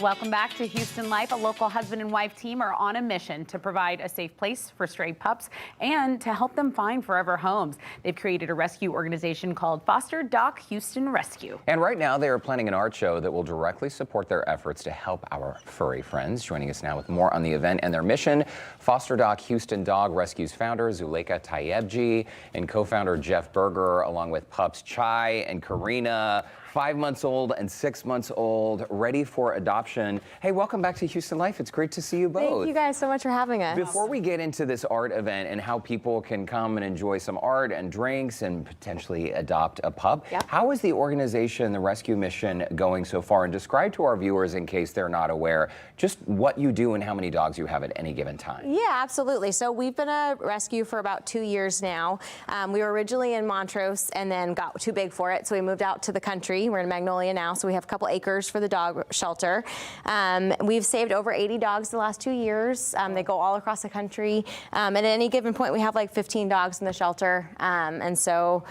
Welcome back to Houston Life. A local husband and wife team are on a mission to provide a safe place for stray pups and to help them find forever homes. They've created a rescue organization called Foster Doc Houston Rescue. And right now they are planning an art show that will directly support their efforts to help our furry friends. Joining us now with more on the event and their mission, Foster Doc Houston Dog Rescue's founder Zuleika Tayebji and co-founder Jeff Berger, along with pups Chai and Karina, 5 months old and 6 months old, ready for adoption. Hey, welcome back to Houston Life. It's great to see you both. Thank you guys so much for having us. Before we get into this art event and how people can come and enjoy some art and drinks and potentially adopt a pup, how is the organization, the rescue mission, going so far? And describe to our viewers, in case they're not aware, just what you do and how many dogs you have at any given time. Yeah, absolutely. So we've been a rescue for about 2 years now. We were originally in Montrose and then got too big for it, so we moved out to the country. We're in Magnolia now, so we have a couple acres for the dog shelter. We've saved over 80 dogs the last 2 years. They go all across the country. At any given point, we have like 15 dogs in the shelter. And so,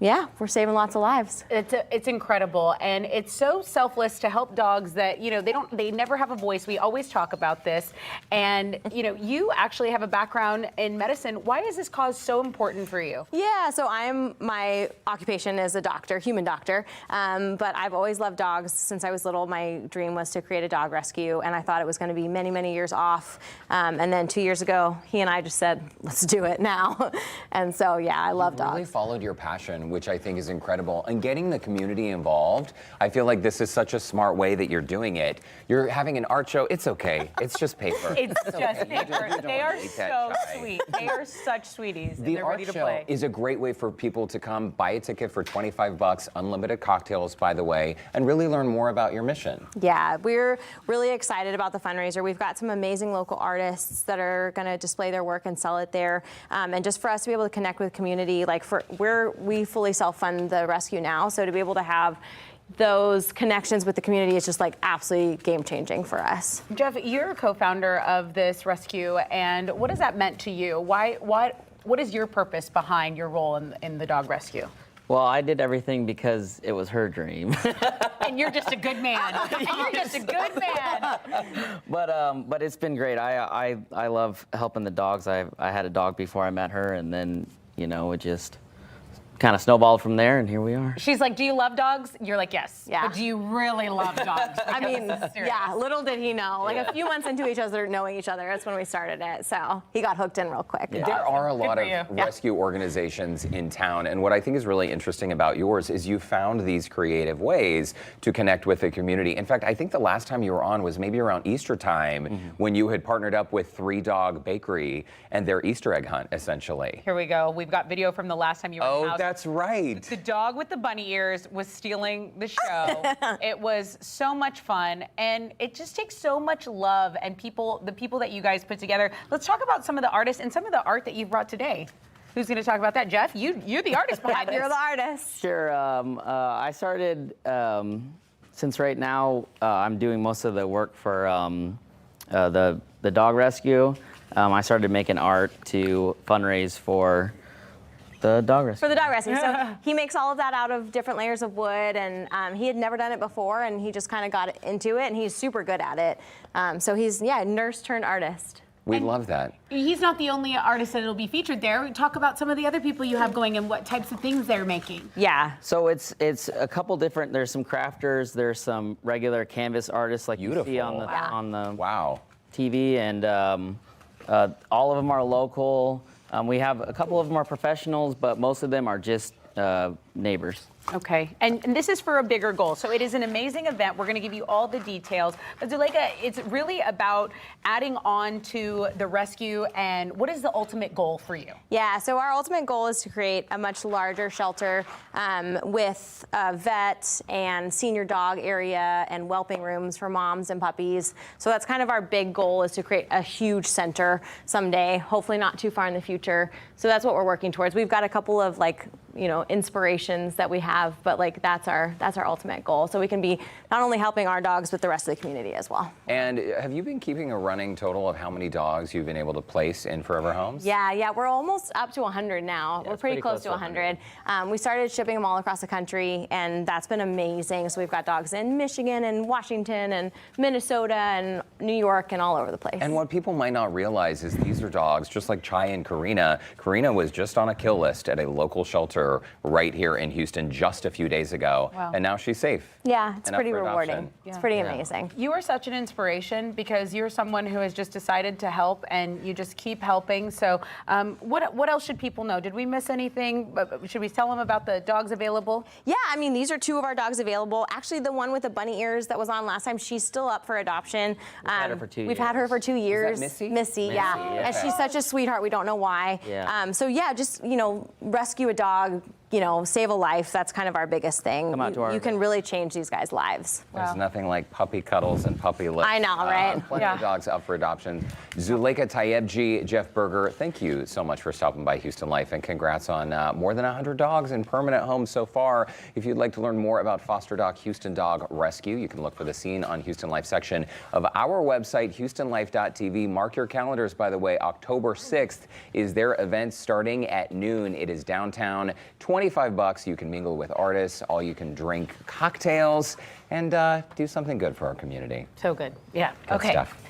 yeah, we're saving lots of lives. It's incredible, and it's so selfless to help dogs that, you know, they never have a voice. We always talk about this, and you know, you actually have a background in medicine. Why is this cause so important for you? Yeah, so my occupation is a doctor, human doctor, but I've always loved dogs since I was little. My dream was to create a dog rescue, and I thought it was going to be many, many years off. And then 2 years ago, he and I just said, let's do it now. And so, yeah, I love dogs. You really followed your passion, which I think is incredible. And getting the community involved, I feel like this is such a smart way that you're doing it. You're having an art show. It's okay. It's just paper. It's just paper. They are so sweet. They are such sweeties. The art show is a great way for people to come buy a ticket for 25 bucks, unlimited cocktails, by the way, and really learn more about your mission. Yeah, we're really excited about the fundraiser. We've got some amazing local artists that are going to display their work and sell it there. And just for us to be able to connect with community, like we fully self-fund the rescue now, so to be able to have those connections with the community is just like absolutely game-changing for us. Jeff, you're a co-founder of this rescue, and what has that meant to you? What is your purpose behind your role in the dog rescue? Well, I did everything because it was her dream. And you're just a good man. And you're just a good man. But it's been great. I love helping the dogs. I had a dog before I met her, and then, you know, it just kind of snowballed from there, and here we are. She's like, do you love dogs? You're like, yes. Yeah. But do you really love dogs? I mean, yeah, little did he know. Like a few months into knowing each other, that's when we started it. So he got hooked in real quick. Yeah. There are a lot of rescue organizations in town, and what I think is really interesting about yours is you found these creative ways to connect with the community. In fact, I think the last time you were on was maybe around Easter time when you had partnered up with 3 Dog Bakery and their Easter egg hunt, essentially. Here we go. We've got video from the last time you were in the house. That's right. The dog with the bunny ears was stealing the show. It was so much fun, and it just takes so much love and the people that you guys put together. Let's talk about some of the artists and some of the art that you've brought today. Who's going to talk about that? Jeff, you're the artist behind this. You're the artist. Sure. I started, since right now I'm doing most of the work for the dog rescue, I started making art to fundraise for the dog rescue. For the dog rescue. So he makes all of that out of different layers of wood, and he had never done it before, and he just kind of got into it, and he's super good at it. So he's, nurse turned artist. We love that. He's not the only artist that will be featured there. Talk about some of the other people you have going and what types of things they're making. Yeah. So it's a couple different. There's some crafters. There's some regular canvas artists like you see on the TV, and all of them are local. We have a couple of them are professionals, but most of them are just neighbors. Okay, and this is for a bigger goal. So it is an amazing event. We're going to give you all the details. But Zuleika, it's really about adding on to the rescue, and what is the ultimate goal for you? Yeah, so our ultimate goal is to create a much larger shelter with a vet and senior dog area and whelping rooms for moms and puppies. So that's kind of our big goal, is to create a huge center someday, hopefully not too far in the future. So that's what we're working towards. We've got a couple of inspiration donations that we have, but like that's our ultimate goal. So we can be not only helping our dogs, but the rest of the community as well. And have you been keeping a running total of how many dogs you've been able to place in Forever Homes? Yeah, we're almost up to 100 now. Yeah, we're pretty close to 100. We started shipping them all across the country, and that's been amazing. So we've got dogs in Michigan and Washington and Minnesota and New York and all over the place. And what people might not realize is these are dogs just like Chai and Karina. Karina was just on a kill list at a local shelter right here in Houston just a few days ago. Wow. And now she's safe. Yeah, it's and up pretty for rewarding. adoption. It's pretty amazing. You are such an inspiration because you're someone who has just decided to help and you just keep helping. So what else should people know? Did we miss anything? Should we tell them about the dogs available? Yeah, I mean, these are 2 of our dogs available. Actually, the one with the bunny ears that was on last time, she's still up for adoption. We've had her for 2 years. We've had her for 2 years. Missy? Missy, yeah. Yeah. And she's such a sweetheart. We don't know why. Yeah. So yeah, just, rescue a dog, save a life. That's kind of our biggest thing. Come out to our you can event. really change these guys' lives. There's nothing like puppy cuddles and puppy lips. I know, right? Plenty of dogs up for adoption. Zuleika Tayebji, Jeff Berger, thank you so much for stopping by Houston Life, and congrats on more than 100 dogs in permanent homes so far. If you'd like to learn more about Foster Doc Houston Dog Rescue, you can look for the scene on Houston Life section of our website, houstonlife.tv. Mark your calendars, by the way. October 6th is their event starting at noon. It is downtown, $25. You can mingle with artists, all you can drink cocktails, and do something good for our community. So good. Yeah. Good Okay. stuff.